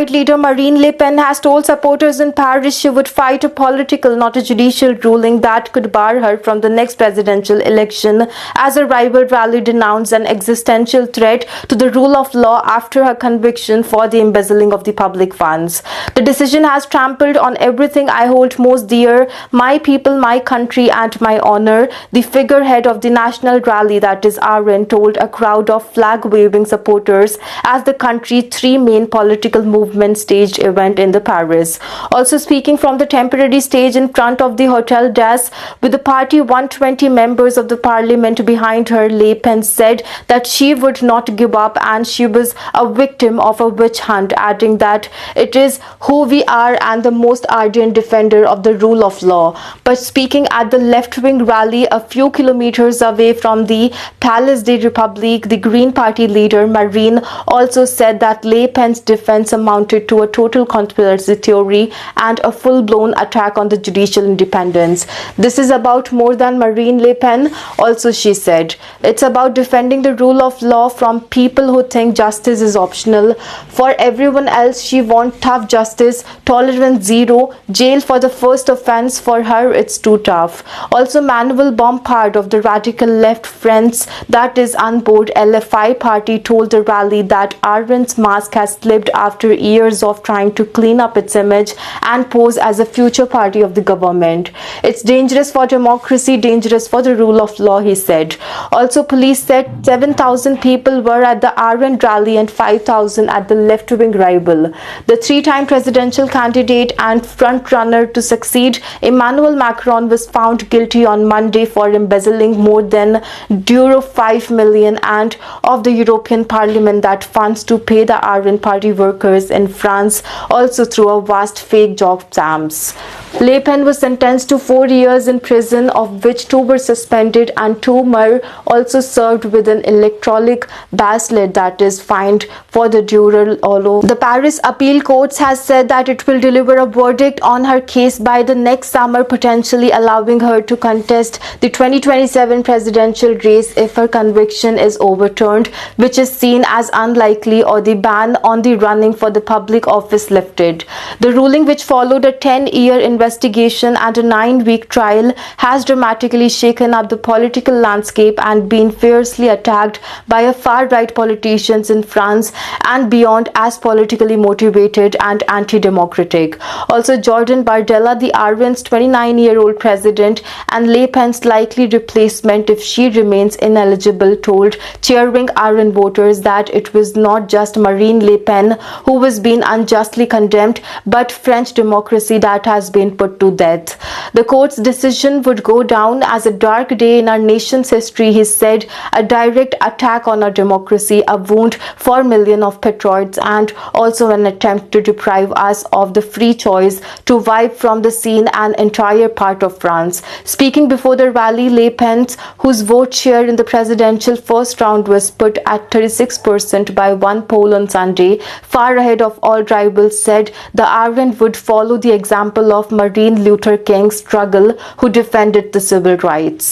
Leader Marine Le Pen has told supporters in Paris she would fight a political, not a judicial ruling that could bar her from the next presidential election, as her rival rally denounced an existential threat to the rule of law after her conviction for the embezzling of the public funds. The decision has trampled on everything I hold most dear, my people, my country and my honor, the figurehead of the national rally, that is Arend, told a crowd of flag-waving supporters as the country's three main political movements staged event in the Paris. Also speaking from the temporary stage in front of the Hotel des, with the party 120 members of the parliament behind her, Le Pen said that she would not give up and she was a victim of a witch hunt, adding that it is who we are and the most ardent defender of the rule of law. But speaking at the left-wing rally a few kilometers away from the Place de la République, the Green Party leader Marine also said that Le Pen's defense amounted to a total conspiracy theory and a full-blown attack on the judicial independence. This is about more than Marine Le Pen, also she said. It's about defending the rule of law from people who think justice is optional. For everyone else, she wants tough justice, tolerance zero, jail for the first offense. For her, it's too tough. Also, Manuel Bompard of the radical left Friends, that is on board LFI party, told the rally that Arendt's mask has slipped after years of trying to clean up its image and pose as a future party of the government. It's dangerous for democracy, dangerous for the rule of law, he said. Also, police said 7,000 people were at the Arendt rally and 5,000 at the left-wing rival. The three-time presidential candidate and front-runner to succeed Emmanuel Macron was found guilty on Monday for embezzling more than euro 5 million and of the European Parliament that funds to pay the Arendt party workers in France, also through a vast fake job scams. Le Pen was sentenced to 4 years in prison, of which 2 were suspended and 2 more also served with an electronic bracelet, that is fined for the dural olo. The Paris appeal courts has said that it will deliver a verdict on her case by the next summer, potentially allowing her to contest the 2027 presidential race if her conviction is overturned, which is seen as unlikely, or the ban on the running for the public office lifted. The ruling, which followed a 10-year investigation and a 9-week trial, has dramatically shaken up the political landscape and been fiercely attacked by a far-right politicians in France and beyond as politically motivated and anti-democratic. Also, Jordan Bardella, the Arendt's 29-year-old president and Le Pen's likely replacement if she remains ineligible, told cheering Arendt voters that it was not just Marine Le Pen who was being unjustly condemned, but French democracy that has been put to death. The court's decision would go down as a dark day in our nation's history, he said, a direct attack on our democracy, a wound for millions of patriots, and also an attempt to deprive us of the free choice to wipe from the scene an entire part of France. Speaking before the rally, Le Pen, whose vote share in the presidential first round was put at 36% by one poll on Sunday, far ahead of all rivals, said the Arendt would follow the example of Martin Luther King's struggle, who defended the civil rights.